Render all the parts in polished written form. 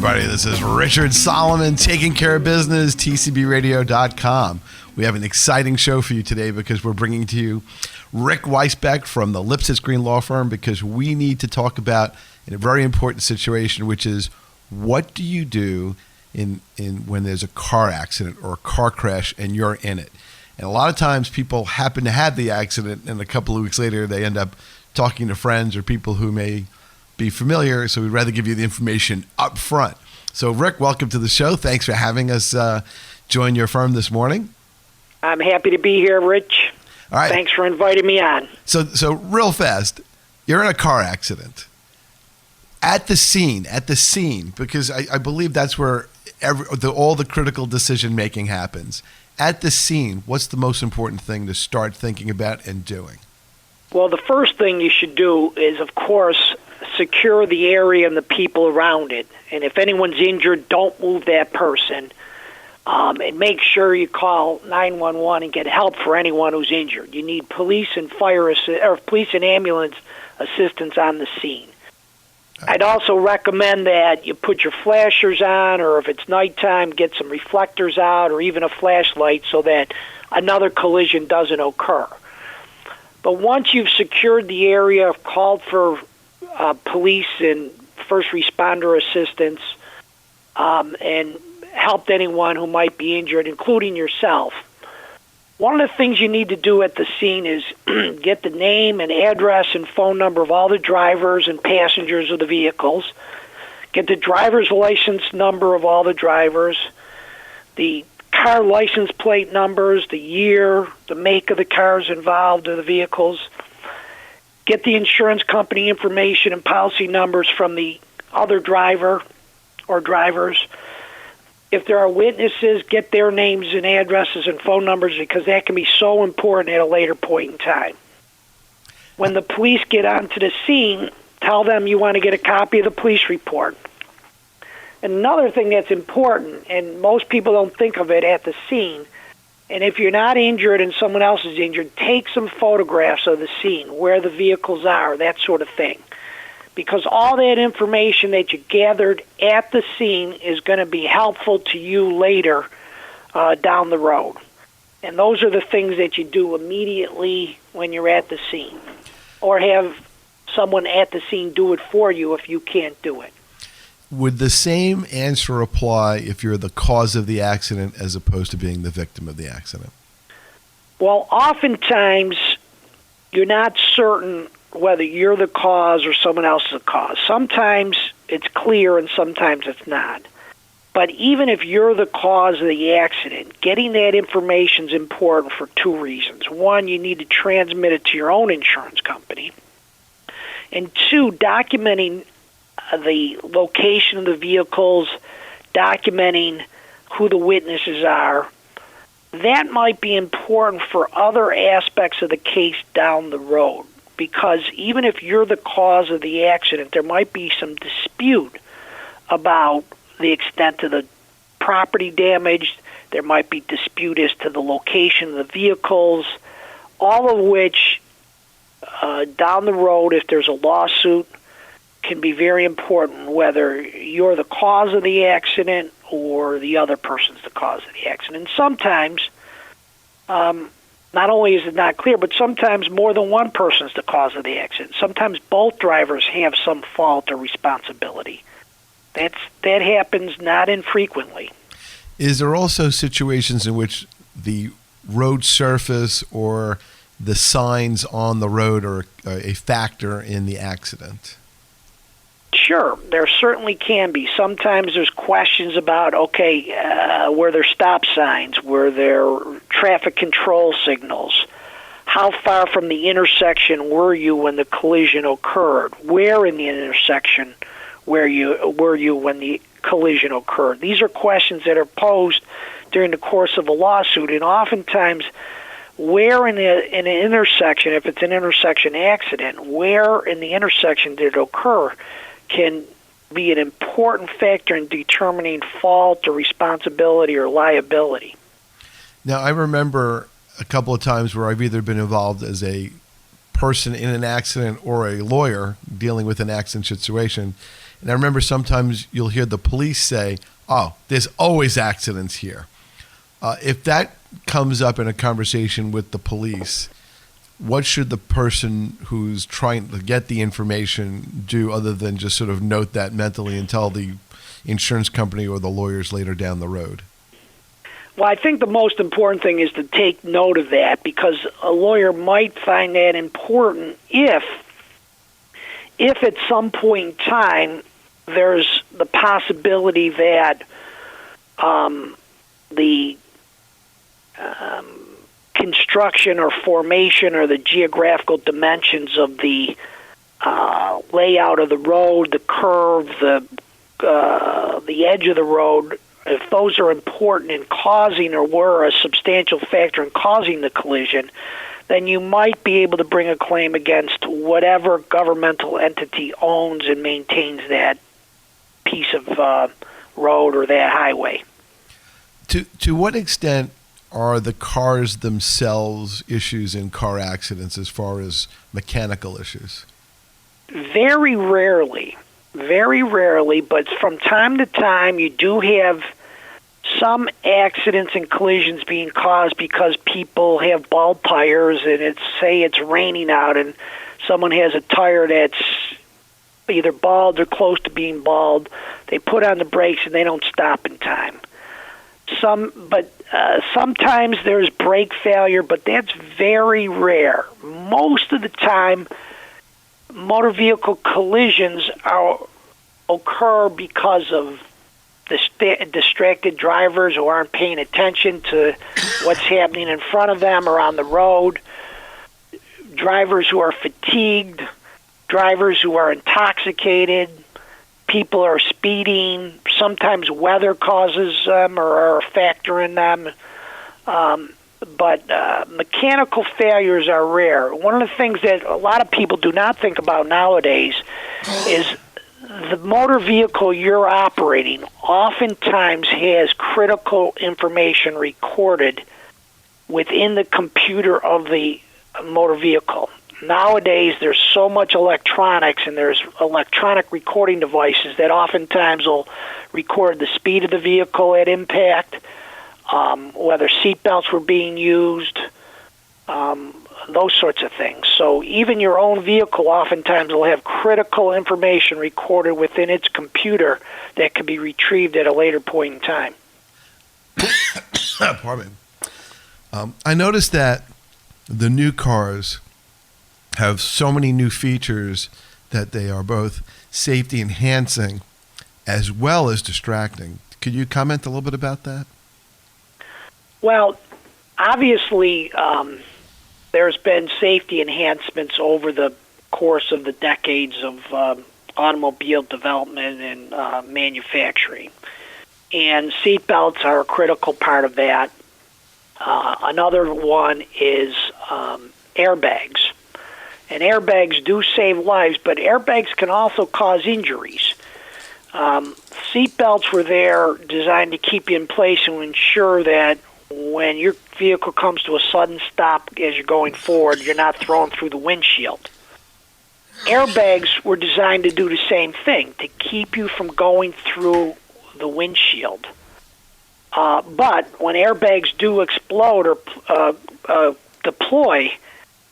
everybody. This is Richard Solomon, taking care of business, TCBRadio.com. We have an exciting show for you today because we're bringing to you Rick Weisbeck from the Lipsitz Green Law Firm, because we need to talk about a very important situation, which is what do you do in when there's a car accident or a car crash and you're in it? And a lot of times people happen to have the accident, and a couple of weeks later they end up talking to friends or people who may be familiar, so we'd rather give you the information up front. So Rick, welcome to the show. Thanks for having us join your firm this morning. I'm happy to be here, Rich. All right. Thanks for inviting me on. So real fast, you're in a car accident. At the scene, because I believe that's where all the critical decision-making happens. At the scene, what's the most important thing to start thinking about and doing? Well, the first thing you should do is, of course, secure the area and the people around it. And if anyone's injured, don't move that person. And make sure you call 911 and get help for anyone who's injured. You need police and police and ambulance assistance on the scene. I'd also recommend that you put your flashers on, or if it's nighttime, get some reflectors out, or even a flashlight so that another collision doesn't occur. But once you've secured the area, called for police and first responder assistance, and helped anyone who might be injured, including yourself, one of the things you need to do at the scene is get the name and address and phone number of all the drivers and passengers of the vehicles, get the driver's license number of all the drivers, the car license plate numbers, the year, the make of the cars involved or the vehicles, get the insurance company information and policy numbers from the other driver or drivers. If there are witnesses, get their names and addresses and phone numbers, because that can be so important at a later point in time. When the police get onto the scene, tell them you want to get a copy of the police report. Another thing that's important, and most people don't think of it at the scene, and if you're not injured and someone else is injured, take some photographs of the scene, where the vehicles are, that sort of thing. Because all that information that you gathered at the scene is going to be helpful to you later down the road. And those are the things that you do immediately when you're at the scene. Or have someone at the scene do it for you if you can't do it. Would the same answer apply if you're the cause of the accident as opposed to being the victim of the accident? Well, oftentimes you're not certain whether you're the cause or someone else is the cause. Sometimes it's clear and sometimes it's not. But even if you're the cause of the accident, getting that information is important for two reasons. One, you need to transmit it to your own insurance company. And two, documenting the location of the vehicles, documenting who the witnesses are, that might be important for other aspects of the case down the road. Because even if you're the cause of the accident, there might be some dispute about the extent of the property damage. There might be dispute as to the location of the vehicles, all of which down the road, if there's a lawsuit, can be very important, whether you're the cause of the accident or the other person's the cause of the accident. And sometimes, not only is it not clear, but sometimes more than one person is the cause of the accident. Sometimes both drivers have some fault or responsibility. That happens not infrequently. Is there also situations in which the road surface or the signs on the road are a factor in the accident? Sure, there certainly can be. Sometimes there's questions about, were there stop signs? Were there traffic control signals? How far from the intersection were you when the collision occurred? Where in the intersection were you when the collision occurred? These are questions that are posed during the course of a lawsuit, and oftentimes where in an intersection, if it's an intersection accident, where in the intersection did it occur can be an important factor in determining fault or responsibility or liability. Now, I remember a couple of times where I've either been involved as a person in an accident or a lawyer dealing with an accident situation, And I remember sometimes you'll hear the police say, "Oh, there's always accidents here." If that comes up in a conversation with the police, what should the person who's trying to get the information do other than just sort of note that mentally and tell the insurance company or the lawyers later down the road? Well, I think the most important thing is to take note of that, because a lawyer might find that important if at some point in time there's the possibility that the construction or formation or the geographical dimensions of the layout of the road, the curve, the edge of the road, if those are important in causing or were a substantial factor in causing the collision, then you might be able to bring a claim against whatever governmental entity owns and maintains that piece of road or that highway. To what extent are the cars themselves issues in car accidents as far as mechanical issues? Very rarely, but from time to time you do have some accidents and collisions being caused because people have bald tires, and it's raining out and someone has a tire that's either bald or close to being bald. They put on the brakes and they don't stop in time. Sometimes there's brake failure, but that's very rare. Most of the time, motor vehicle collisions occur because of distracted drivers who aren't paying attention to what's happening in front of them or on the road, drivers who are fatigued, drivers who are intoxicated, people are speeding. Sometimes weather causes them or are a factor in them. But mechanical failures are rare. One of the things that a lot of people do not think about nowadays is the motor vehicle you're operating oftentimes has critical information recorded within the computer of the motor vehicle. Nowadays, there's so much electronics, and there's electronic recording devices that oftentimes will record the speed of the vehicle at impact, whether seatbelts were being used, those sorts of things. So even your own vehicle oftentimes will have critical information recorded within its computer that can be retrieved at a later point in time. Pardon me. I noticed that the new cars have so many new features that they are both safety enhancing as well as distracting. Could you comment a little bit about that? Well, obviously, there's been safety enhancements over the course of the decades of automobile development and manufacturing. And seatbelts are a critical part of that. Another one is airbags. And airbags do save lives, but airbags can also cause injuries. Seatbelts were there designed to keep you in place and ensure that when your vehicle comes to a sudden stop as you're going forward, you're not thrown through the windshield. Airbags were designed to do the same thing, to keep you from going through the windshield. But when airbags do explode or deploy,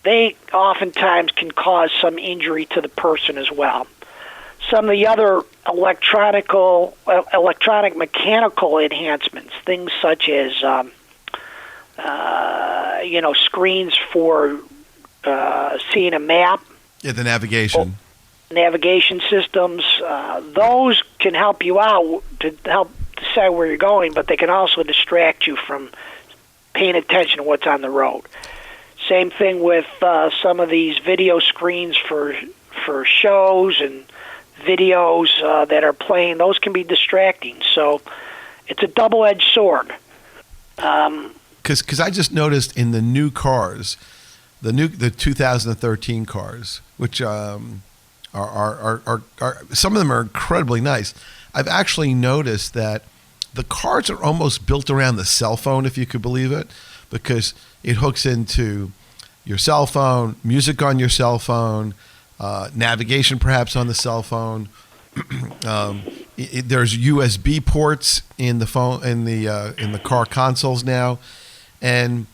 they oftentimes can cause some injury to the person as well. Some of the other electronic mechanical enhancements, things such as screens for seeing a map. Yeah, the navigation. Navigation systems. Those can help you out to help decide where you're going, but they can also distract you from paying attention to what's on the road. Same thing with some of these video screens for shows and videos that are playing. Those can be distracting. So it's a double-edged sword. Because I just noticed in the new cars, the 2013 cars, which are some of them are incredibly nice. I've actually noticed that the cars are almost built around the cell phone, if you could believe it, because it hooks into your cell phone, music on your cell phone, navigation perhaps on the cell phone. There's USB ports in the phone in the car consoles now, and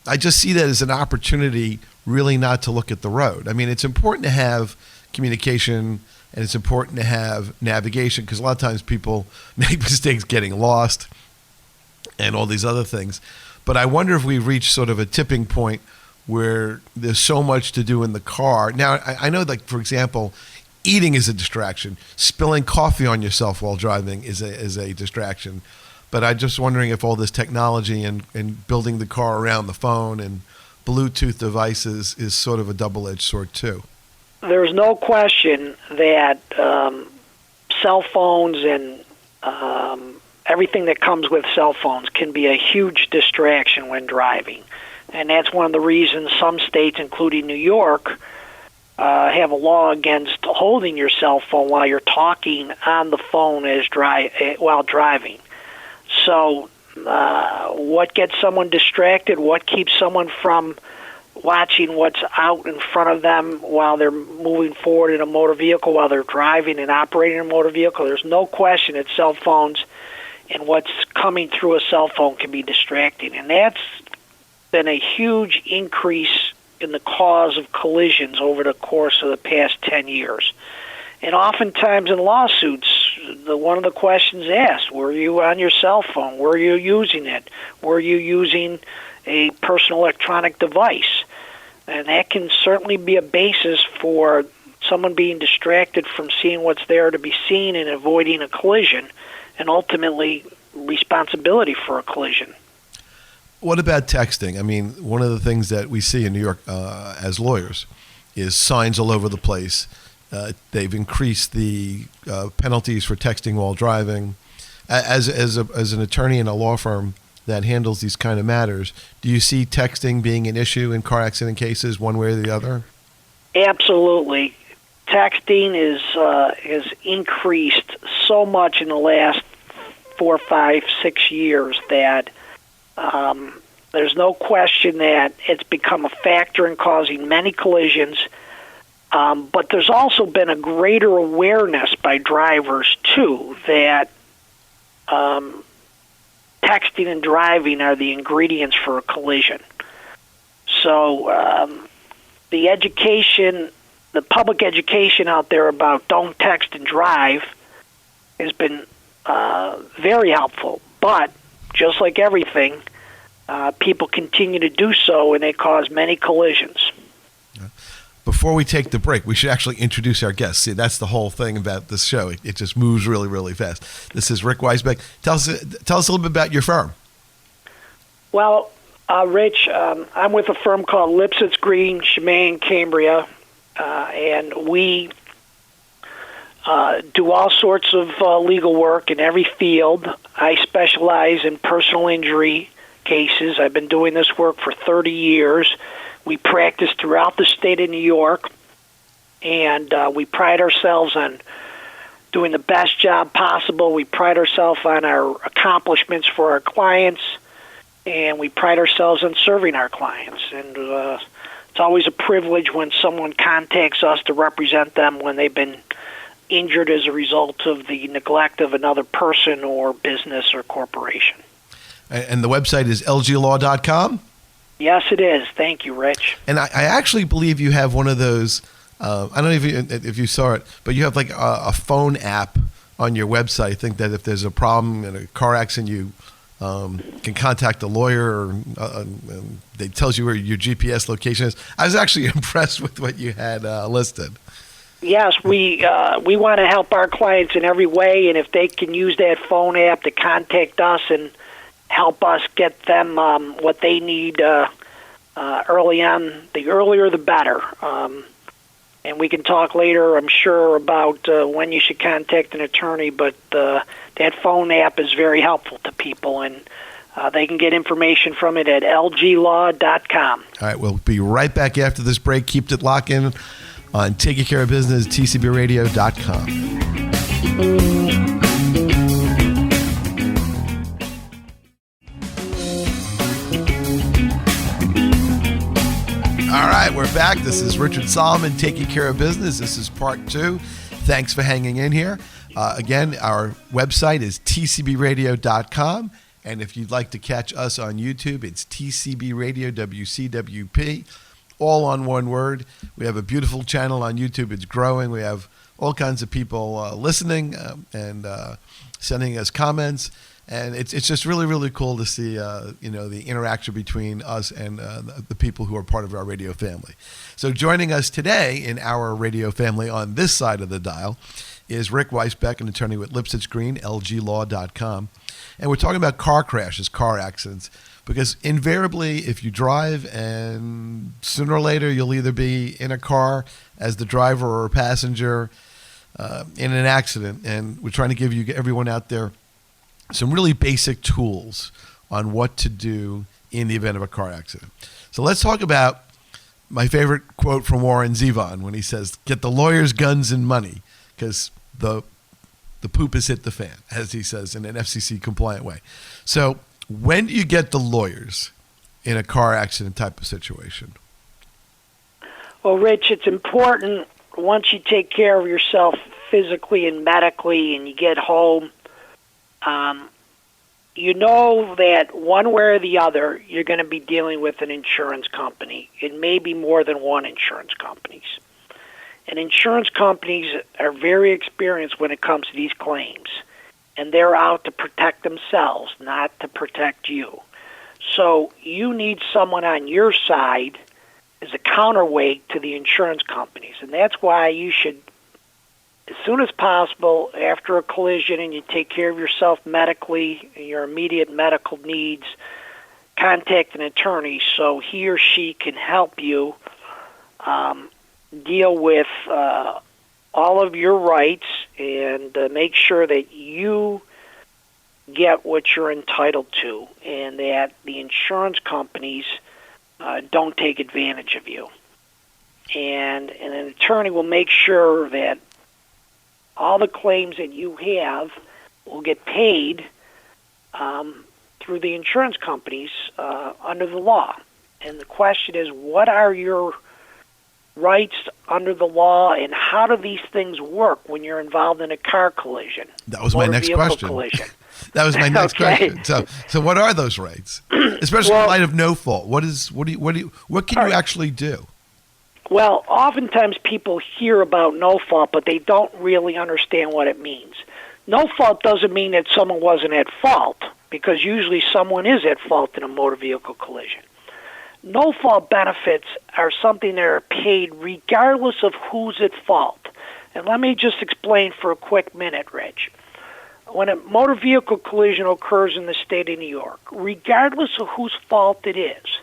I just see that as an opportunity really not to look at the road. I mean, it's important to have communication and it's important to have navigation because a lot of times people make mistakes getting lost and all these other things. But I wonder if we've reached sort of a tipping point where there's so much to do in the car. Now, I know, like, for example, eating is a distraction. Spilling coffee on yourself while driving is a distraction. But I'm just wondering if all this technology and building the car around the phone and Bluetooth devices is sort of a double-edged sword too. There's no question that cell phones and everything that comes with cell phones can be a huge distraction when driving. And that's one of the reasons some states, including New York, have a law against holding your cell phone while you're talking on the phone while driving. So what gets someone distracted? What keeps someone from watching what's out in front of them while they're moving forward in a motor vehicle, while they're driving and operating a motor vehicle? There's no question that cell phones and what's coming through a cell phone can be distracting. And that's been a huge increase in the cause of collisions over the course of the past 10 years. And oftentimes in lawsuits, one of the questions asked, were you on your cell phone? Were you using it? Were you using a personal electronic device? And that can certainly be a basis for someone being distracted from seeing what's there to be seen and avoiding a collision, and ultimately responsibility for a collision. What about texting? I mean, one of the things that we see in New York as lawyers is signs all over the place. They've increased the penalties for texting while driving. As an attorney in a law firm that handles these kind of matters, do you see texting being an issue in car accident cases one way or the other? Absolutely. Texting has increased so much in the last 4, 5, 6 years that there's no question that it's become a factor in causing many collisions. But there's also been a greater awareness by drivers, too, that texting and driving are the ingredients for a collision. So the public education out there about don't text and drive has been very helpful. But just like everything, people continue to do so, and they cause many collisions. Before we take the break, we should actually introduce our guests. See, that's the whole thing about this show. It just moves really, really fast. This is Rick Weisbeck. Tell us a little bit about your firm. Well, Rich, I'm with a firm called Lipsitz, Green, Chimay, Cambria, and we do all sorts of legal work in every field. I specialize in personal injury cases. I've been doing this work for 30 years. We practice throughout the state of New York, and we pride ourselves on doing the best job possible. We pride ourselves on our accomplishments for our clients, and we pride ourselves on serving our clients. And it's always a privilege when someone contacts us to represent them when they've been injured as a result of the neglect of another person or business or corporation. And the website is lglaw.com? Yes, it is. Thank you, Rich. And I actually believe you have one of those, I don't know if you saw it, but you have like a phone app on your website. I think that if there's a problem in a car accident, you can contact a lawyer, or they tells you where your GPS location is. I was actually impressed with what you had listed. Yes, we want to help our clients in every way, and if they can use that phone app to contact us and help us get them what they need early on, the earlier the better. And we can talk later, I'm sure, about when you should contact an attorney, but that phone app is very helpful to people, and they can get information from it at lglaw.com. All right, we'll be right back after this break. Keep it locked in on Taking Care of Business, TCBRadio.com. All right, we're back. This is Richard Solomon, Taking Care of Business. This is part 2. Thanks for hanging in here. Again, our website is TCBRadio.com. And if you'd like to catch us on YouTube, it's TCBRadioWCWP, all on one word. We have a beautiful channel on YouTube. It's growing. We have all kinds of people listening and sending us comments. And it's just really, really cool to see, the interaction between us and the people who are part of our radio family. So joining us today in our radio family on this side of the dial is Rick Weisbeck, an attorney with Lipsitz Green, lglaw.com. And we're talking about car crashes, car accidents, because invariably if you drive and sooner or later you'll either be in a car as the driver or a passenger in an accident. And we're trying to give you, everyone out there, some really basic tools on what to do in the event of a car accident. So let's talk about my favorite quote from Warren Zevon when he says, get the lawyers, guns, and money, because the poop has hit the fan, as he says, in an FCC compliant way. So when do you get the lawyers in a car accident type of situation? Well, Rich, it's important once you take care of yourself physically and medically and you get home, you know that one way or the other, you're going to be dealing with an insurance company. It may be more than one insurance companies. And insurance companies are very experienced when it comes to these claims. And they're out to protect themselves, not to protect you. So you need someone on your side as a counterweight to the insurance companies. And that's why you should, as soon as possible, after a collision and you take care of yourself medically, your immediate medical needs, contact an attorney so he or she can help you deal with all of your rights and make sure that you get what you're entitled to and that the insurance companies don't take advantage of you. And an attorney will make sure that all the claims that you have will get paid through the insurance companies under the law. And the question is, what are your rights under the law, and how do these things work when you're involved in a car collision? That was my next question. Collision. That was my next Okay. question. So what are those rights, especially in light of no fault? What can you actually do? Well, oftentimes people hear about no fault, but they don't really understand what it means. No fault doesn't mean that someone wasn't at fault, because usually someone is at fault in a motor vehicle collision. No-fault benefits are something that are paid regardless of who's at fault. And let me just explain for a quick minute, Rich. When a motor vehicle collision occurs in the state of New York, regardless of whose fault it is,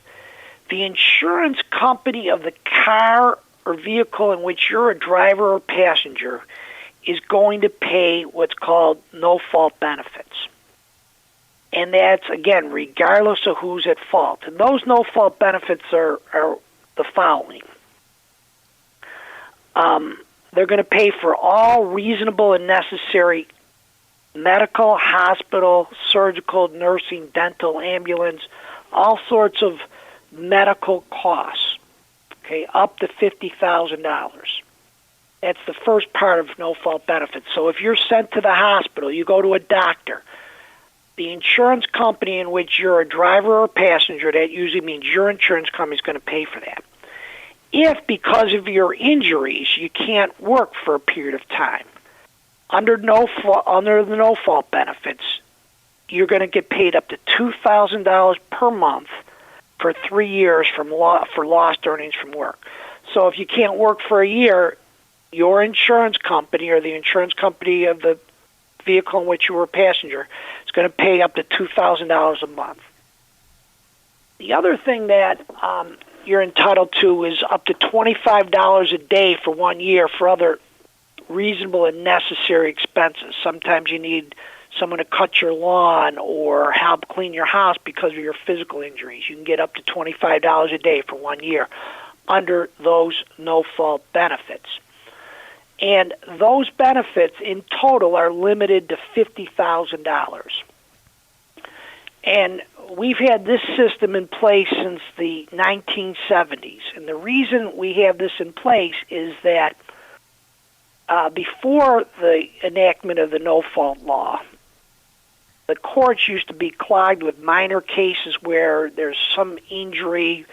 the insurance company of the car or vehicle in which you're a driver or passenger is going to pay what's called no-fault benefits. And that's, again, regardless of who's at fault. And those no-fault benefits are the following. They're going to pay for all reasonable and necessary medical, hospital, surgical, nursing, dental, ambulance, all sorts of medical costs, okay, up to $50,000. That's the first part of no-fault benefits. So if you're sent to the hospital, you go to a doctor, the insurance company in which you're a driver or passenger, that usually means your insurance company is going to pay for that. If, because of your injuries, you can't work for a period of time, under the no-fault benefits, you're going to get paid up to $2,000 per month for 3 years for lost earnings from work. So if you can't work for a year, your insurance company or the insurance company of the vehicle in which you were a passenger is going to pay up to $2,000 a month. The other thing that you're entitled to is up to $25 a day for 1 year for other reasonable and necessary expenses. Sometimes you need someone to cut your lawn or help clean your house because of your physical injuries. You can get up to $25 a day for 1 year under those no-fault benefits. And those benefits in total are limited to $50,000. And we've had this system in place since the 1970s. And the reason we have this in place is that before the enactment of the no-fault law, the courts used to be clogged with minor cases where there's some injury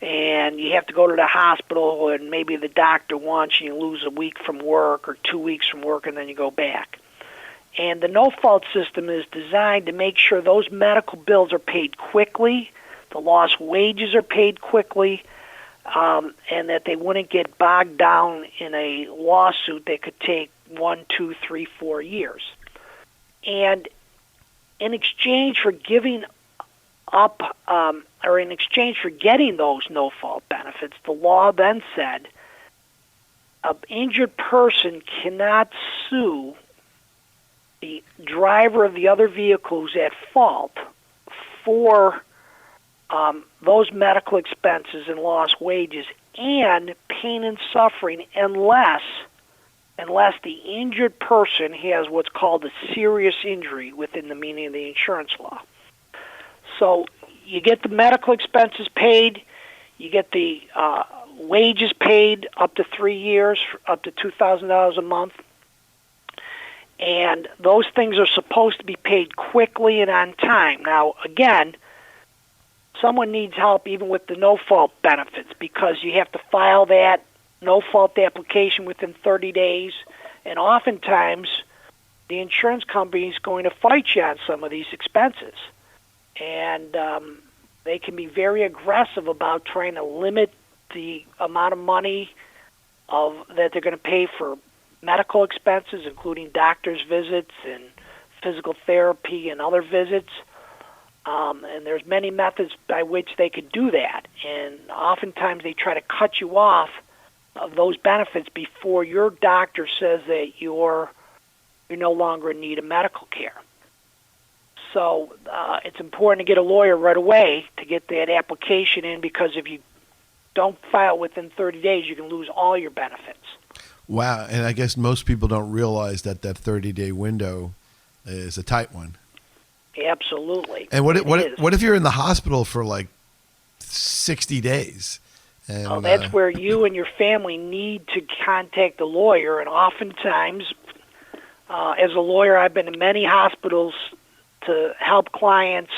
and you have to go to the hospital and maybe the doctor wants you to lose a week from work or 2 weeks from work and then you go back. And the no-fault system is designed to make sure those medical bills are paid quickly, the lost wages are paid quickly, and that they wouldn't get bogged down in a lawsuit that could take 1, 2, 3, 4 years. And in exchange for giving up, or in exchange for getting those no-fault benefits, the law then said an injured person cannot sue the driver of the other vehicle who's at fault for those medical expenses and lost wages and pain and suffering unless the injured person has what's called a serious injury within the meaning of the insurance law. So you get the medical expenses paid, you get the wages paid up to 3 years, up to $2,000 a month, and those things are supposed to be paid quickly and on time. Now, again, someone needs help even with the no-fault benefits because you have to file that no-fault application within 30 days, and oftentimes the insurance company is going to fight you on some of these expenses. And they can be very aggressive about trying to limit the amount of money that they're going to pay for medical expenses, including doctor's visits and physical therapy and other visits. And there's many methods by which they could do that. And oftentimes they try to cut you off of those benefits before your doctor says that you're no longer in need of medical care. So it's important to get a lawyer right away to get that application in, because if you don't file within 30 days, you can lose all your benefits. Wow, and I guess most people don't realize that 30-day window is a tight one. Absolutely. And what if you're in the hospital for like 60 days? And, that's where you and your family need to contact the lawyer. And oftentimes, as a lawyer, I've been to many hospitals to help clients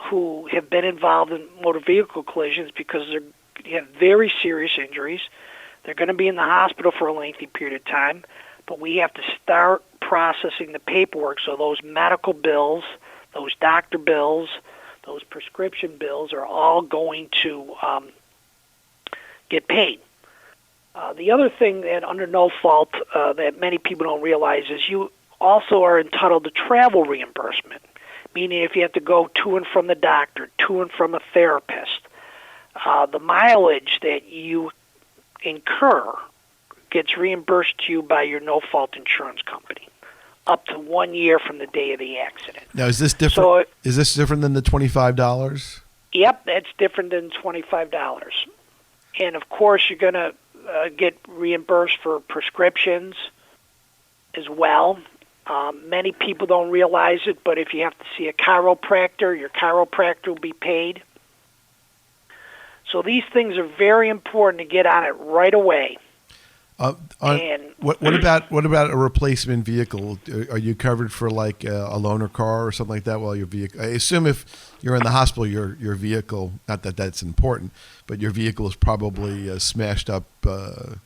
who have been involved in motor vehicle collisions because they have very serious injuries. They're going to be in the hospital for a lengthy period of time, but we have to start processing the paperwork so those medical bills, those doctor bills, those prescription bills are all going to get paid. The other thing that under no fault that many people don't realize is you also are entitled to travel reimbursement, meaning if you have to go to and from the doctor, to and from a therapist, the mileage that you incur gets reimbursed to you by your no-fault insurance company up to 1 year from the day of the accident. Now, is this different? Is this different than the $25? Yep, that's different than $25. And of course, you're going to get reimbursed for prescriptions as well. Many people don't realize it, but if you have to see a chiropractor, your chiropractor will be paid. So these things are very important to get on it right away. What about a replacement vehicle? Are you covered for like a loaner car or something like that while your vehicle? I assume if you're in the hospital, your vehicle, not that that's important, but your vehicle is probably smashed up to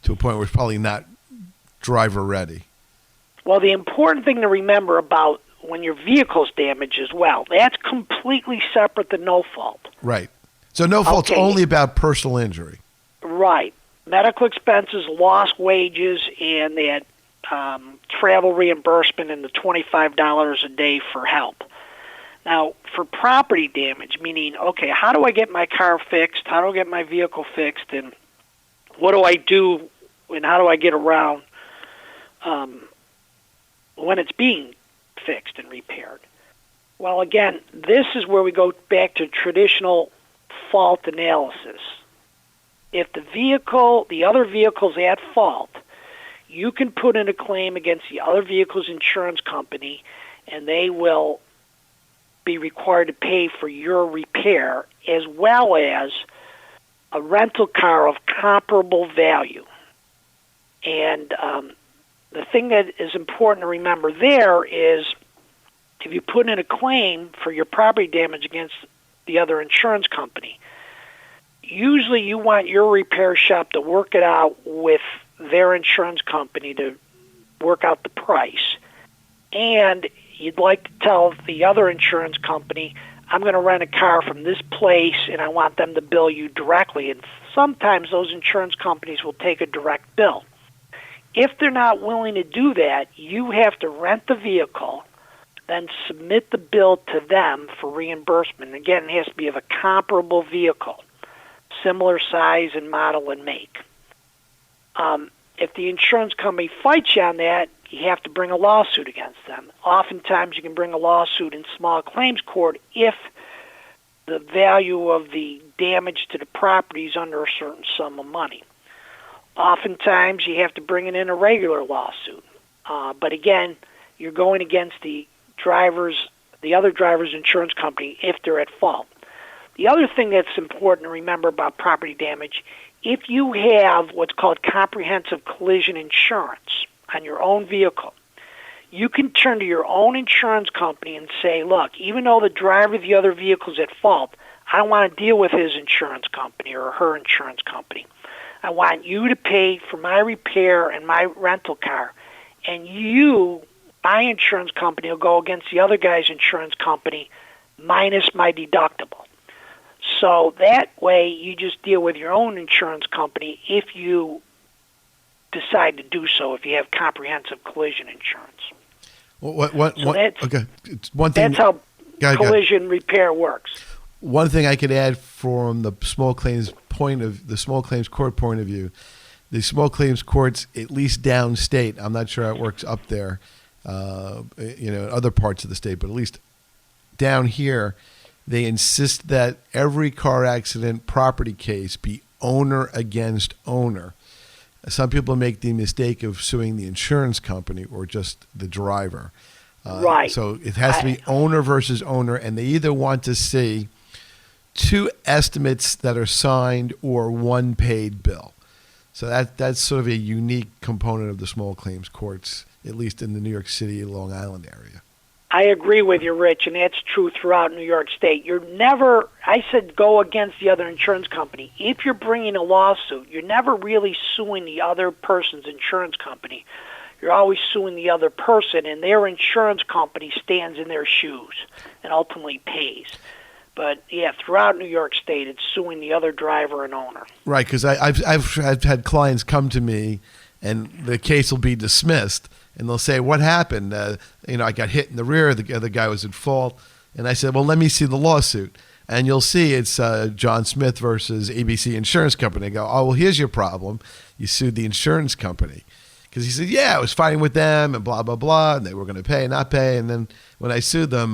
a point where it's probably not driver ready. Well, the important thing to remember about when your vehicle's damaged as well, that's completely separate than no fault. Right. So no fault's only about personal injury. Right. Medical expenses, lost wages, and that travel reimbursement and the $25 a day for help. Now, for property damage, meaning, okay, how do I get my car fixed? How do I get my vehicle fixed? And what do I do? And how do I get around when it's being fixed and repaired? Well, again, this is where we go back to traditional fault analysis. If the other vehicle's at fault, you can put in a claim against the other vehicle's insurance company, and they will be required to pay for your repair as well as a rental car of comparable value. And the thing that is important to remember there is if you put in a claim for your property damage against the other insurance company, usually you want your repair shop to work it out with their insurance company to work out the price. And you'd like to tell the other insurance company, I'm going to rent a car from this place and I want them to bill you directly. And sometimes those insurance companies will take a direct bill. If they're not willing to do that, you have to rent the vehicle, then submit the bill to them for reimbursement. Again, it has to be of a comparable vehicle, similar size and model and make. If the insurance company fights you on that, you have to bring a lawsuit against them. Oftentimes you can bring a lawsuit in small claims court if the value of the damage to the property is under a certain sum of money. Oftentimes you have to bring it in a regular lawsuit. But again, you're going against the other driver's insurance company if they're at fault. The other thing that's important to remember about property damage, if you have what's called comprehensive collision insurance on your own vehicle, you can turn to your own insurance company and say, look, even though the driver of the other vehicle is at fault, I don't want to deal with his insurance company or her insurance company. I want you to pay for my repair and my rental car, and you, my insurance company, will go against the other guy's insurance company minus my deductible. So that way you just deal with your own insurance company if you decide to do so, if you have comprehensive collision insurance. Okay. It's one thing. That's how collision repair works. One thing I could add from the small claims court point of view, the small claims courts, at least downstate, I'm not sure how it works up there, other parts of the state, but at least down here, they insist that every car accident property case be owner against owner. Some people make the mistake of suing the insurance company or just the driver. Right. So it has to be owner versus owner, and they either want to see 2 estimates that are signed or 1 paid bill. So that's sort of a unique component of the small claims courts, at least in the New York City, Long Island area. I agree with you, Rich, and that's true throughout New York State. I said go against the other insurance company. If you're bringing a lawsuit, you're never really suing the other person's insurance company. You're always suing the other person, and their insurance company stands in their shoes and ultimately pays. But, yeah, throughout New York State, it's suing the other driver and owner. Right, because I've had clients come to me, and the case will be dismissed, and they'll say, what happened? I got hit in the rear, the other guy was at fault. And I said, well, let me see the lawsuit. And you'll see it's John Smith versus ABC Insurance Company. I go, oh, well, here's your problem. You sued the insurance company. Because he said, yeah, I was fighting with them and blah, blah, blah, and they were going to pay, not pay. And then when I sued them,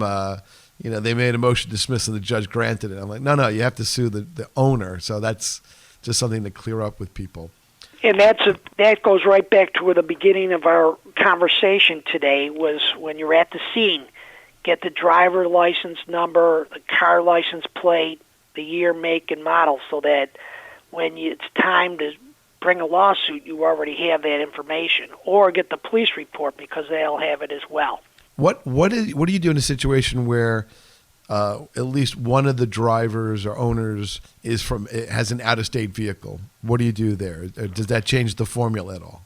they made a motion to dismiss, and the judge granted it. I'm like, no, you have to sue the owner. So that's just something to clear up with people. And that goes right back to where the beginning of our conversation today was when you're at the scene. Get the driver license number, the car license plate, the year, make, and model, so that when it's time to bring a lawsuit, you already have that information. Or get the police report, because they'll have it as well. What do you do in a situation where at least one of the drivers or owners has an out-of-state vehicle? What do you do there? Does that change the formula at all?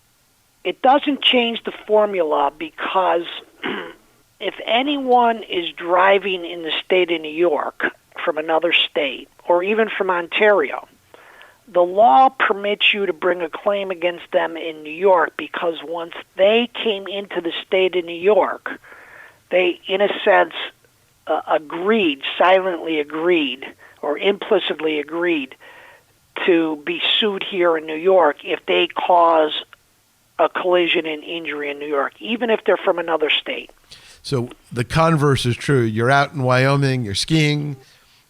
It doesn't change the formula, because if anyone is driving in the state of New York from another state, or even from Ontario, the law permits you to bring a claim against them in New York, because once they came into the state of New York, they, in a sense, silently agreed, or implicitly agreed to be sued here in New York if they cause a collision and injury in New York, even if they're from another state. So the converse is true. You're out in Wyoming, you're skiing,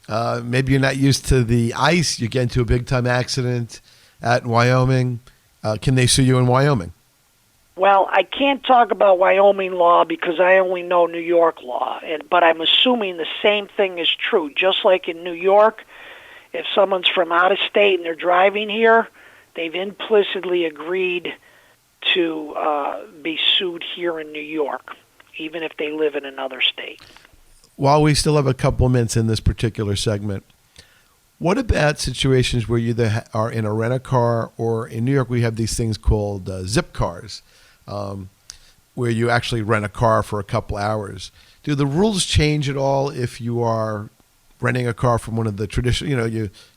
maybe you're not used to the ice, you get into a big-time accident out in Wyoming. Can they sue you in Wyoming? Well, I can't talk about Wyoming law because I only know New York law, but I'm assuming the same thing is true. Just like in New York, if someone's from out of state and they're driving here, they've implicitly agreed to be sued here in New York, even if they live in another state. While we still have a couple of minutes in this particular segment, what about situations where you either are in a rent-a-car, or in New York we have these things called zip cars, where you actually rent a car for a couple hours? Do the rules change at all if you are renting a car from one of the traditional,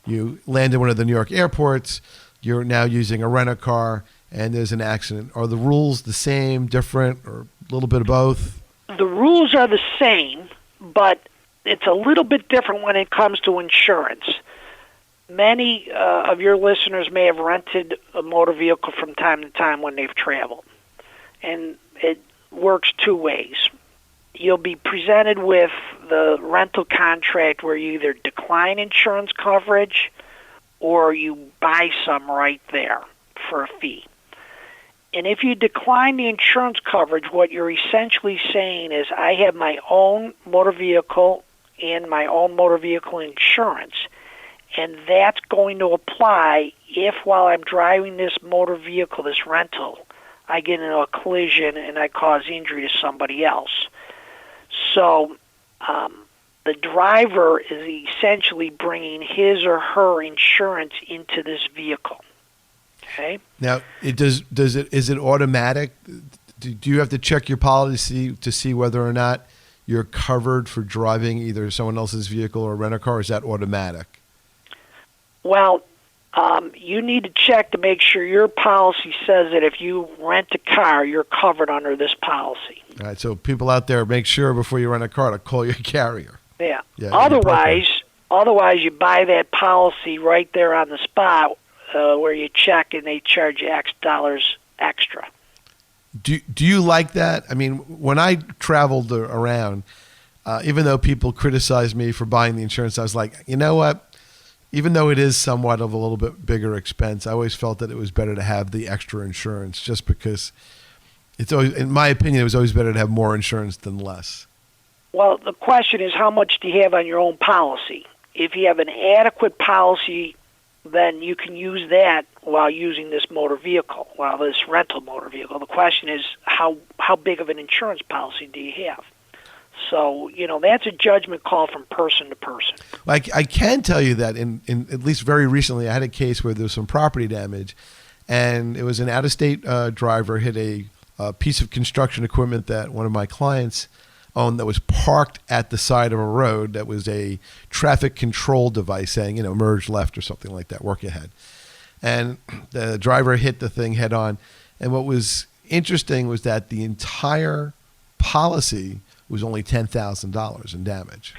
you land in one of the New York airports, you're now using a rent-a-car, and there's an accident? Are the rules the same, different, or a little bit of both? The rules are the same, but it's a little bit different when it comes to insurance. Many of your listeners may have rented a motor vehicle from time to time when they've traveled, and it works two ways. You'll be presented with the rental contract where you either decline insurance coverage or you buy some right there for a fee. And if you decline the insurance coverage, what you're essentially saying is, I have my own motor vehicle and my own motor vehicle insurance, and that's going to apply if, while I'm driving this motor vehicle, this rental, I get into a collision and I cause injury to somebody else. So the driver is essentially bringing his or her insurance into this vehicle. Okay. Now, is it automatic? Do you have to check your policy to see whether or not you're covered for driving either someone else's vehicle or rent a car? Or is that automatic? Well, you need to check to make sure your policy says that if you rent a car, you're covered under this policy. All right. So people out there, make sure before you rent a car to call your carrier. Yeah. Otherwise, you buy that policy right there on the spot, where you check and they charge you X dollars extra. Do you like that? I mean, when I traveled around, even though people criticized me for buying the insurance, I was like, you know what? Even though it is somewhat of a little bit bigger expense, I always felt that it was better to have the extra insurance, just because it's always, in my opinion, it was always better to have more insurance than less. Well, the question is, how much do you have on your own policy? If you have an adequate policy, then you can use that while using this motor vehicle, while this rental motor vehicle. The question is, how big of an insurance policy do you have? So, that's a judgment call from person to person. I can tell you that in at least very recently, I had a case where there was some property damage, and it was an out-of-state driver hit a piece of construction equipment that one of my clients owned that was parked at the side of a road that was a traffic control device saying, merge left or something like that, work ahead. And the driver hit the thing head on. And what was interesting was that the entire policy was only $10,000 in damage.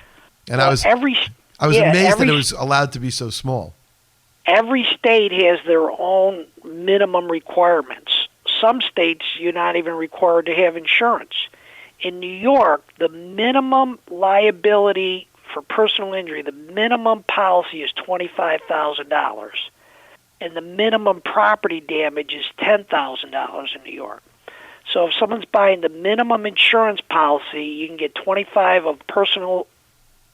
And I was amazed that it was allowed to be so small. Every state has their own minimum requirements. Some states, you're not even required to have insurance. In New York, the minimum liability for personal injury, the minimum policy is $25,000, and the minimum property damage is $10,000 in New York. So if someone's buying the minimum insurance policy, you can get $25,000 of personal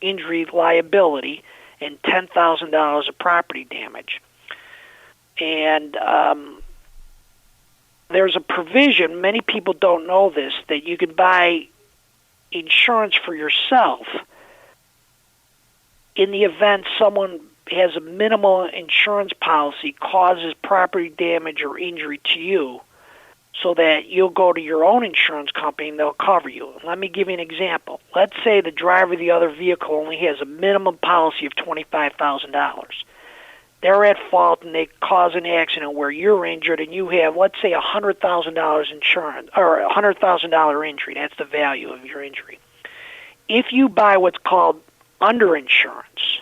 injury liability and $10,000 of property damage. And there's a provision, many people don't know this, that you can buy insurance for yourself in the event someone has a minimal insurance policy, causes property damage or injury to you, so that you'll go to your own insurance company and they'll cover you. Let me give you an example. Let's say the driver of the other vehicle only has a minimum policy of $25,000. They're at fault and they cause an accident where you're injured and you have, let's say, $100,000 insurance or a $100,000 injury. That's the value of your injury. If you buy what's called underinsurance,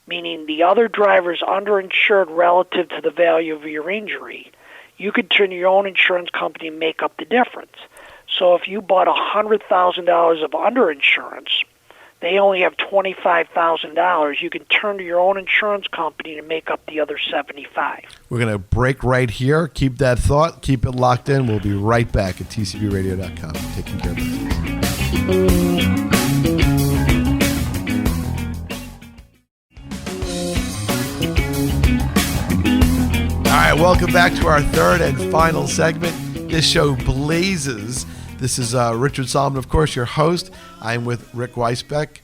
meaning the other driver's underinsured relative to the value of your injury, you could turn to your own insurance company and make up the difference. So if you bought $100,000 of underinsurance, they only have $25,000. You can turn to your own insurance company to make up the other $75,000. We're going to break right here. Keep that thought. Keep it locked in. We'll be right back at TCBRadio.com. Taking care of business. All right, welcome back to our third and final segment. this show blazes. This is Richard Solomon, of course, your host. I'm with Rick Weisbeck,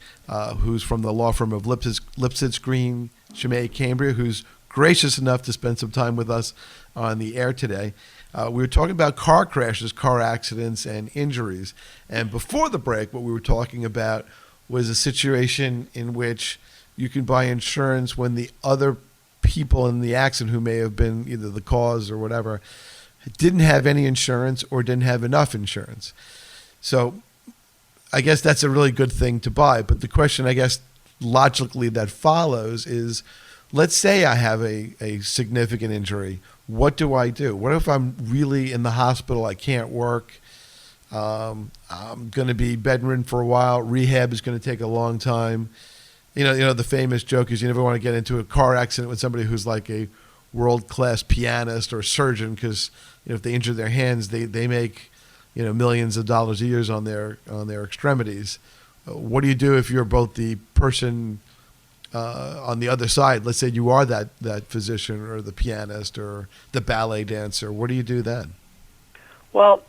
who's from the law firm of Lipsitz Green, Chimay, Cambria, who's gracious enough to spend some time with us on the air today. We were talking about car crashes, car accidents, and injuries. And before the break, what we were talking about was a situation in which you can buy insurance when the other people in the accident, who may have been either the cause or whatever, didn't have any insurance or didn't have enough insurance. So I guess that's a really good thing to buy. But the question, I guess, logically that follows is, let's say I have a significant injury. What do I do? What if I'm really in the hospital? I can't work. I'm going to be bedridden for a while. Rehab is going to take a long time. You know, the famous joke is you never want to get into a car accident with somebody who's like a world-class pianist or surgeon, because if they injure their hands, they make millions of dollars a year on their extremities. What do you do if you're both the person on the other side? Let's say you are that physician or the pianist or the ballet dancer. What do you do then? Well,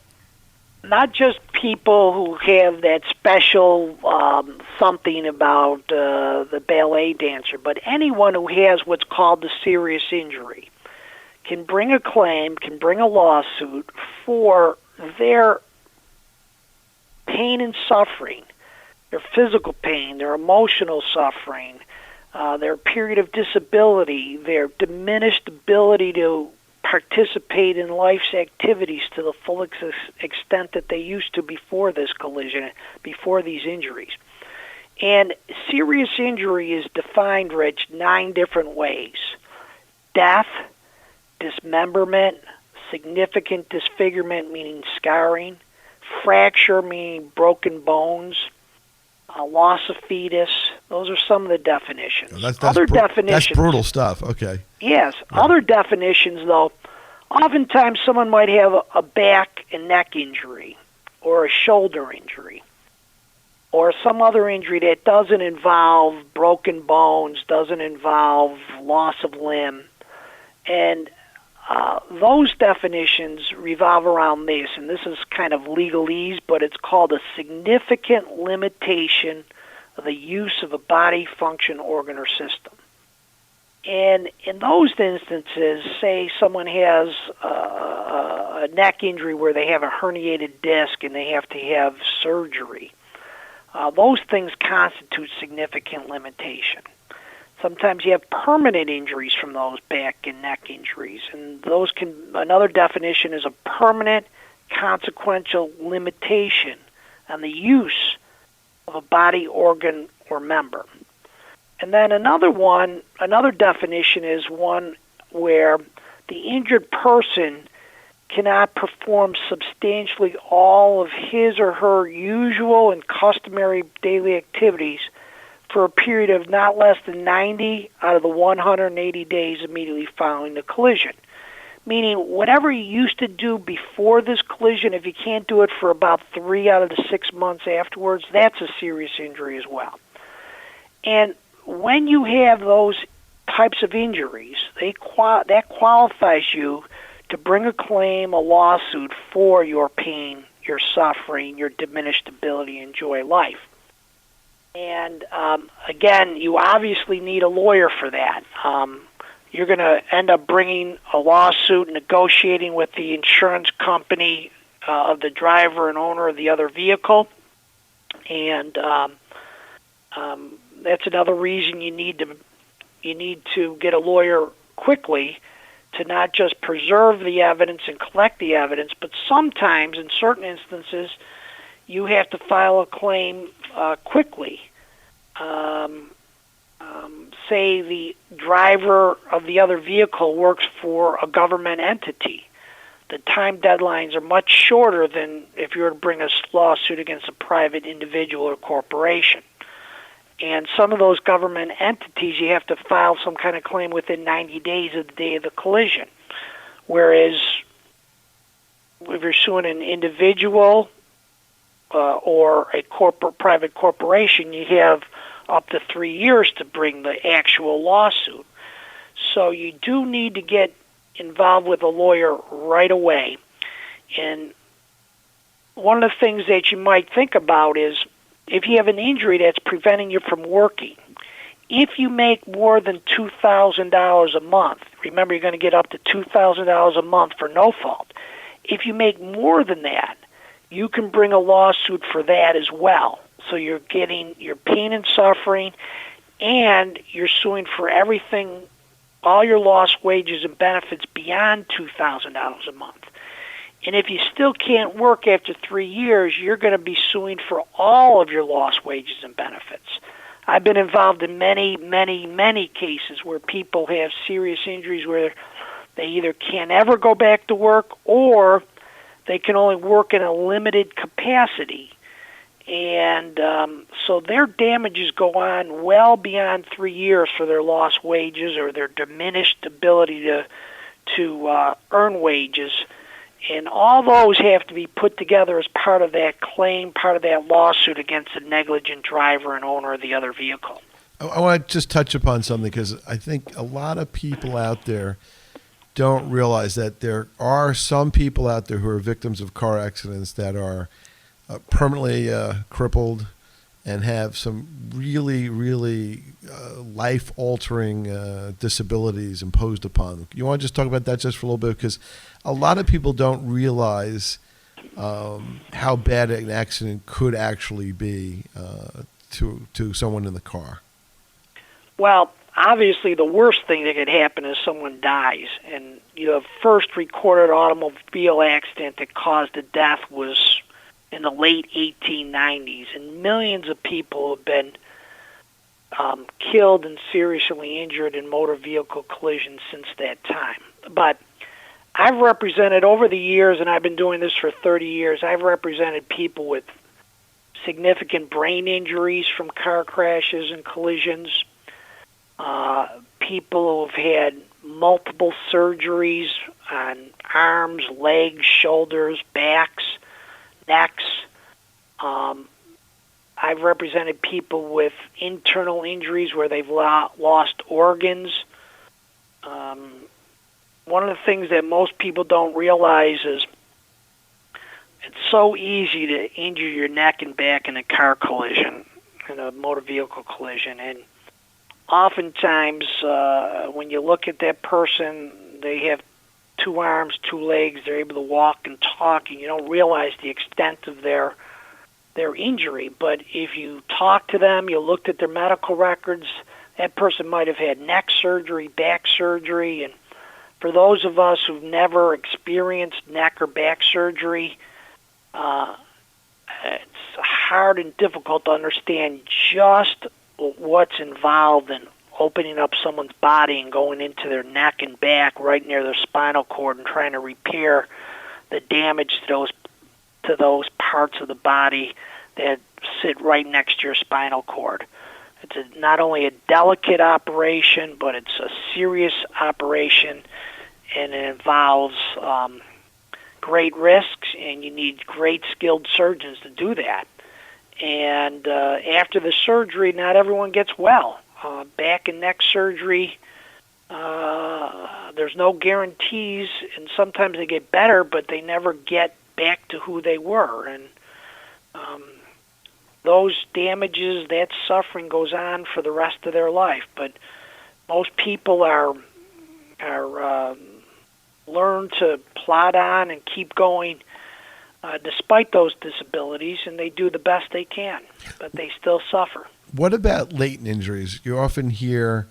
not just people who have that special something about the ballet dancer, but anyone who has what's called the serious injury can bring a claim, can bring a lawsuit for their pain and suffering, their physical pain, their emotional suffering, their period of disability, their diminished ability to participate in life's activities to the full extent that they used to before this collision, before these injuries. And serious injury is defined, Rich, 9 different ways: death, dismemberment, significant disfigurement, meaning scarring, fracture, meaning broken bones, loss of fetus. Those are some of the definitions. Other definitions. That's brutal stuff. Okay. Yes. Yeah. Other definitions, though, oftentimes someone might have a back and neck injury or a shoulder injury or some other injury that doesn't involve broken bones, doesn't involve loss of limb. And those definitions revolve around this, and this is kind of legalese, but it's called a significant limitation of the use of a body function, organ, or system. And in those instances, say someone has a neck injury where they have a herniated disc and they have to have surgery, those things constitute significant limitation. Sometimes you have permanent injuries from those back and neck injuries, and those can. Another definition is a permanent consequential limitation on the use of a body, organ, or member. And then another definition is one where the injured person cannot perform substantially all of his or her usual and customary daily activities for a period of not less than 90 out of the 180 days immediately following the collision. Meaning, whatever you used to do before this collision, if you can't do it for about 3 out of the 6 months afterwards, that's a serious injury as well. And when you have those types of injuries, that qualifies you to bring a claim, a lawsuit for your pain, your suffering, your diminished ability to enjoy life. And again, you obviously need a lawyer for that. You're going to end up bringing a lawsuit, negotiating with the insurance company of the driver and owner of the other vehicle, and that's another reason you need to get a lawyer quickly, to not just preserve the evidence and collect the evidence, but sometimes, in certain instances, you have to file a claim quickly. Say the driver of the other vehicle works for a government entity. The time deadlines are much shorter than if you were to bring a lawsuit against a private individual or corporation. And some of those government entities, you have to file some kind of claim within 90 days of the day of the collision. Whereas if you're suing an individual or a private corporation, you have up to 3 years to bring the actual lawsuit. So you do need to get involved with a lawyer right away. And one of the things that you might think about is if you have an injury that's preventing you from working, if you make more than $2,000 a month, remember you're going to get up to $2,000 a month for no fault. If you make more than that, you can bring a lawsuit for that as well. So you're getting your pain and suffering, and you're suing for everything, all your lost wages and benefits beyond $2,000 a month. And if you still can't work after 3 years, you're going to be suing for all of your lost wages and benefits. I've been involved in many, many, many cases where people have serious injuries where they either can't ever go back to work or they can only work in a limited capacity. And so their damages go on well beyond 3 years for their lost wages or their diminished ability to earn wages. And all those have to be put together as part of that claim, part of that lawsuit against the negligent driver and owner of the other vehicle. I want to just touch upon something because I think a lot of people out there don't realize that there are some people out there who are victims of car accidents that are permanently crippled and have some really, really life-altering disabilities imposed upon them. You want to just talk about that just for a little bit? Because a lot of people don't realize how bad an accident could actually be to someone in the car. Well, obviously the worst thing that could happen is someone dies. And the first recorded automobile accident that caused a death was in the late 1890s, and millions of people have been killed and seriously injured in motor vehicle collisions since that time. But I've represented over the years, and I've been doing this for 30 years, I've represented people with significant brain injuries from car crashes and collisions, people who've had multiple surgeries on arms, legs, shoulders, backs, necks. I've represented people with internal injuries where they've lost organs. One of the things that most people don't realize is it's so easy to injure your neck and back in a car collision, in a motor vehicle collision. And oftentimes, when you look at that person, they have 2 arms, 2 legs, they're able to walk and talk, and you don't realize the extent of their injury. But if you talk to them, you looked at their medical records, that person might have had neck surgery, back surgery, and for those of us who've never experienced neck or back surgery, it's hard and difficult to understand just what's involved in opening up someone's body and going into their neck and back right near their spinal cord and trying to repair the damage to those parts of the body that sit right next to your spinal cord. It's not only a delicate operation, but it's a serious operation, and it involves great risks, and you need great skilled surgeons to do that. And after the surgery, not everyone gets well. Back and neck surgery, there's no guarantees, and sometimes they get better, but they never get back to who they were. And those damages, that suffering goes on for the rest of their life. But most people are learn to plod on and keep going despite those disabilities, and they do the best they can, but they still suffer. What about latent injuries? You often hear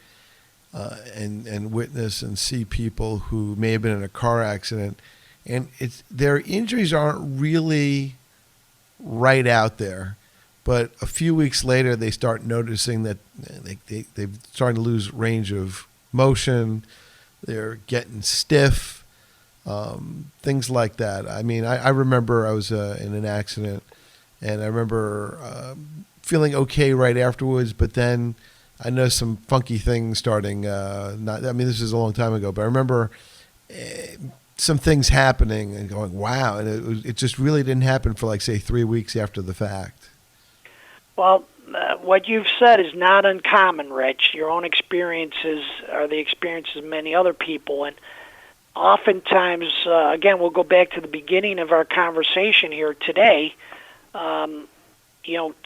and witness and see people who may have been in a car accident, and their injuries aren't really right out there, but a few weeks later they start noticing that they've started to lose range of motion, they're getting stiff, things like that. I mean, I remember I was in an accident, and I remember feeling okay right afterwards, but then I noticed some funky things starting. This is a long time ago, but I remember some things happening and going, wow, and it just really didn't happen for, like, say, 3 weeks after the fact. Well, what you've said is not uncommon, Rich. Your own experiences are the experiences of many other people, and oftentimes, again, we'll go back to the beginning of our conversation here today.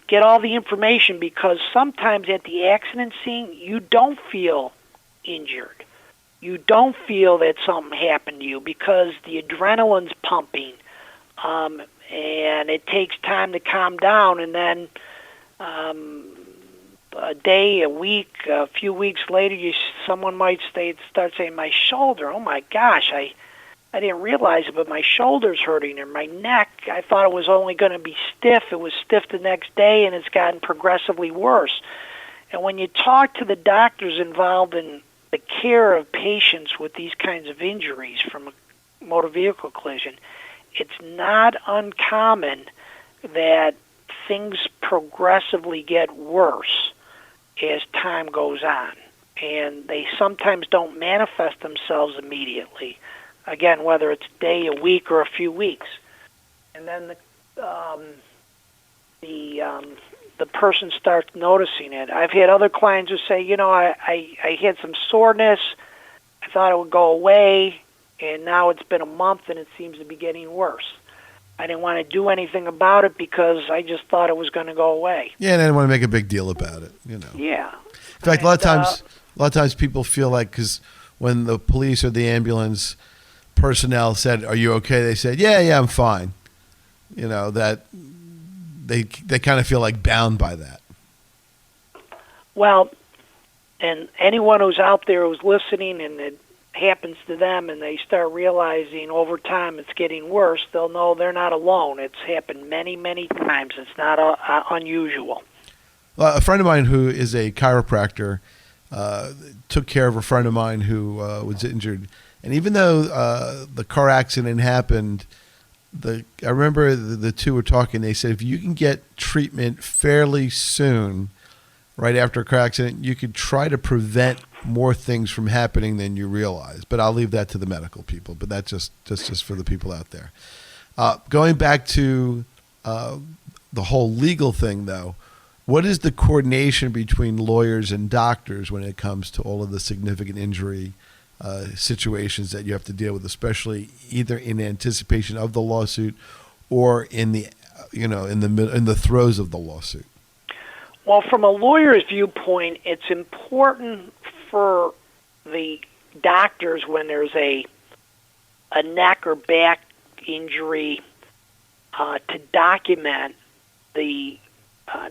Get all the information, because sometimes at the accident scene, you don't feel injured. You don't feel that something happened to you because the adrenaline's pumping, and it takes time to calm down, and then a day, a week, a few weeks later, someone might start saying, "My shoulder, oh my gosh, I didn't realize it, but my shoulder's hurting, or my neck, I thought it was only going to be stiff. It was stiff the next day, and it's gotten progressively worse." And when you talk to the doctors involved in the care of patients with these kinds of injuries from a motor vehicle collision, it's not uncommon that things progressively get worse as time goes on, and they sometimes don't manifest themselves immediately. Again, whether it's a day, a week, or a few weeks, and then the person starts noticing it. I've had other clients who say, I had some soreness. I thought it would go away, and now it's been a month, and it seems to be getting worse. I didn't want to do anything about it because I just thought it was going to go away. Yeah, and I didn't want to make a big deal about it. Yeah. In fact, a lot of times people feel like, because when the police or the ambulance personnel said, "Are you okay?" they said, "Yeah, I'm fine." That they kind of feel like bound by that. Well, and anyone who's out there who's listening and it happens to them and they start realizing over time it's getting worse, they'll know they're not alone. It's happened many, many times. It's not unusual. A friend of mine who is a chiropractor took care of a friend of mine who was injured. And even though the car accident happened, I remember the two were talking. They said if you can get treatment fairly soon, right after a car accident, you could try to prevent more things from happening than you realize. But I'll leave that to the medical people. But that's just for the people out there. Going back to the whole legal thing, though, what is the coordination between lawyers and doctors when it comes to all of the significant injury situations that you have to deal with, especially either in anticipation of the lawsuit or in the in the throes of the lawsuit? Well, from a lawyer's viewpoint, it's important for the doctors when there's a neck or back injury to document the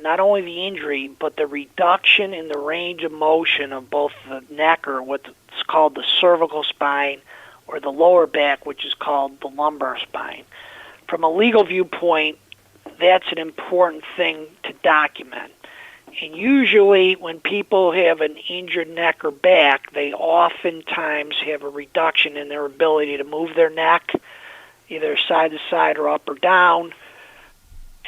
not only the injury, but the reduction in the range of motion of both the neck, or what's called the cervical spine, or the lower back, which is called the lumbar spine. From a legal viewpoint, that's an important thing to document. And usually when people have an injured neck or back, they oftentimes have a reduction in their ability to move their neck, either side to side or up or down,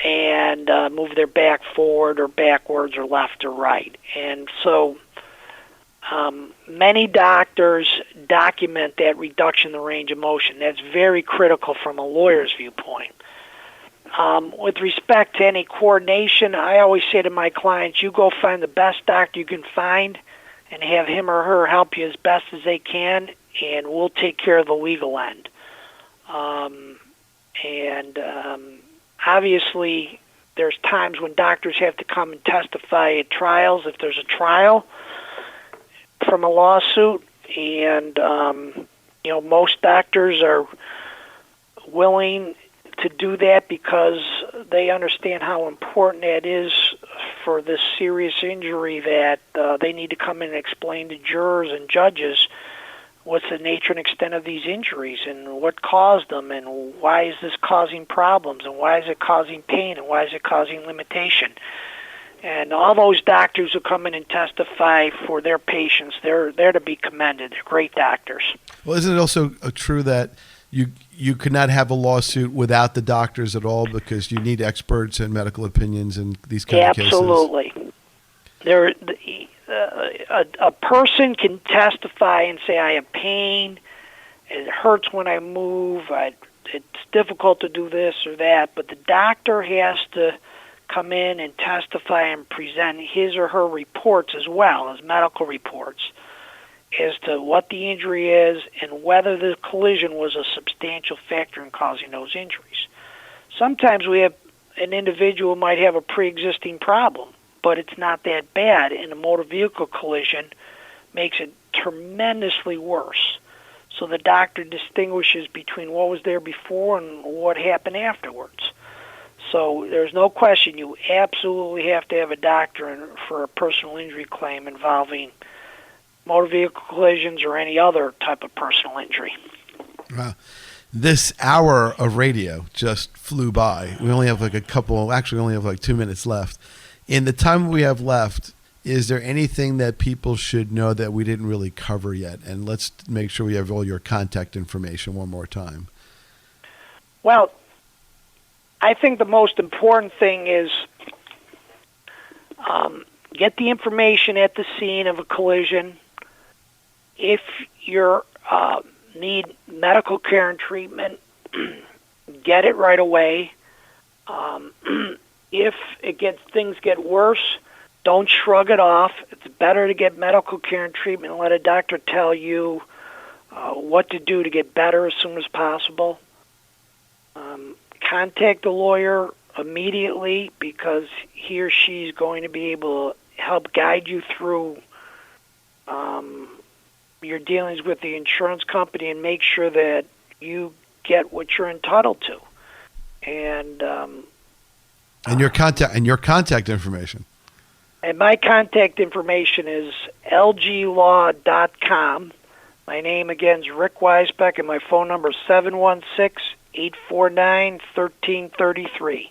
and move their back forward or backwards or left or right. And so many doctors document that reduction in the range of motion. That's very critical from a lawyer's viewpoint. With respect to any coordination, I always say to my clients, you go find the best doctor you can find and have him or her help you as best as they can, and we'll take care of the legal end. Obviously, there's times when doctors have to come and testify at trials if there's a trial from a lawsuit, and most doctors are willing to do that because they understand how important that is for this serious injury, that they need to come in and explain to jurors and judges what's the nature and extent of these injuries and what caused them and why is this causing problems and why is it causing pain and why is it causing limitation. And all those doctors who come in and testify for their patients, they're to be commended. They're great doctors. Well, isn't it also true that you could not have a lawsuit without the doctors at all, because you need experts and medical opinions in these kind of cases? Absolutely. A person can testify and say, I have pain, it hurts when I move, it's difficult to do this or that, but the doctor has to come in and testify and present his or her reports as well as medical reports. as to what the injury is and whether the collision was a substantial factor in causing those injuries. Sometimes we have an individual might have a pre-existing problem, but it's not that bad, and a motor vehicle collision makes it tremendously worse. So the doctor distinguishes between what was there before and what happened afterwards. So there's no question you absolutely have to have a doctor for a personal injury claim involving motor vehicle collisions or any other type of personal injury. This hour of radio just flew by. We only have like we only have like 2 minutes left. In the time we have left, is there anything that people should know that we didn't really cover yet? And let's make sure we have all your contact information one more time. Well, I think the most important thing is get the information at the scene of a collision. If you need medical care and treatment, get it right away. If things get worse, don't shrug it off. It's better to get medical care and treatment and let a doctor tell you what to do to get better as soon as possible. Contact a lawyer immediately because he or she is going to be able to help guide you through your dealings with the insurance company and make sure that you get what you're entitled to. And your contact information. And my contact information is lglaw.com. My name again is Rick Weisbeck, and my phone number is 716-849-1333.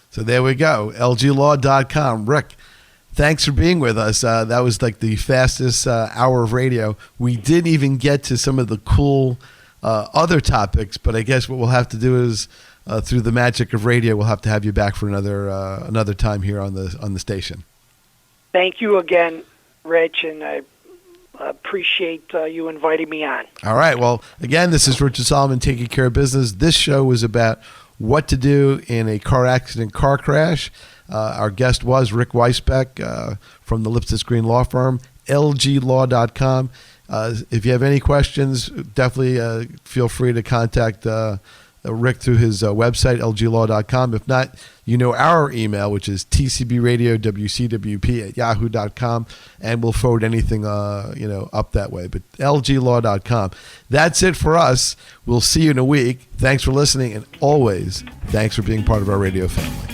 So there we go, lglaw.com. Rick, thanks for being with us. That was like the fastest hour of radio. We didn't even get to some of the cool other topics, but I guess what we'll have to do is, through the magic of radio, we'll have to have you back for another time here on the station. Thank you again, Rich, and I appreciate you inviting me on. All right. Well, again, this is Richard Solomon taking care of business. This show was about what to do in a car accident, car crash. Our guest was Rick Weisbeck from the Lipsitz Green Law Firm, lglaw.com. If you have any questions, definitely feel free to contact Rick through his website, lglaw.com. If not, you know our email, which is TCBRadioWCWP@yahoo.com, and we'll forward anything up that way. But lglaw.com. That's it for us. We'll see you in a week. Thanks for listening, and always, thanks for being part of our radio family.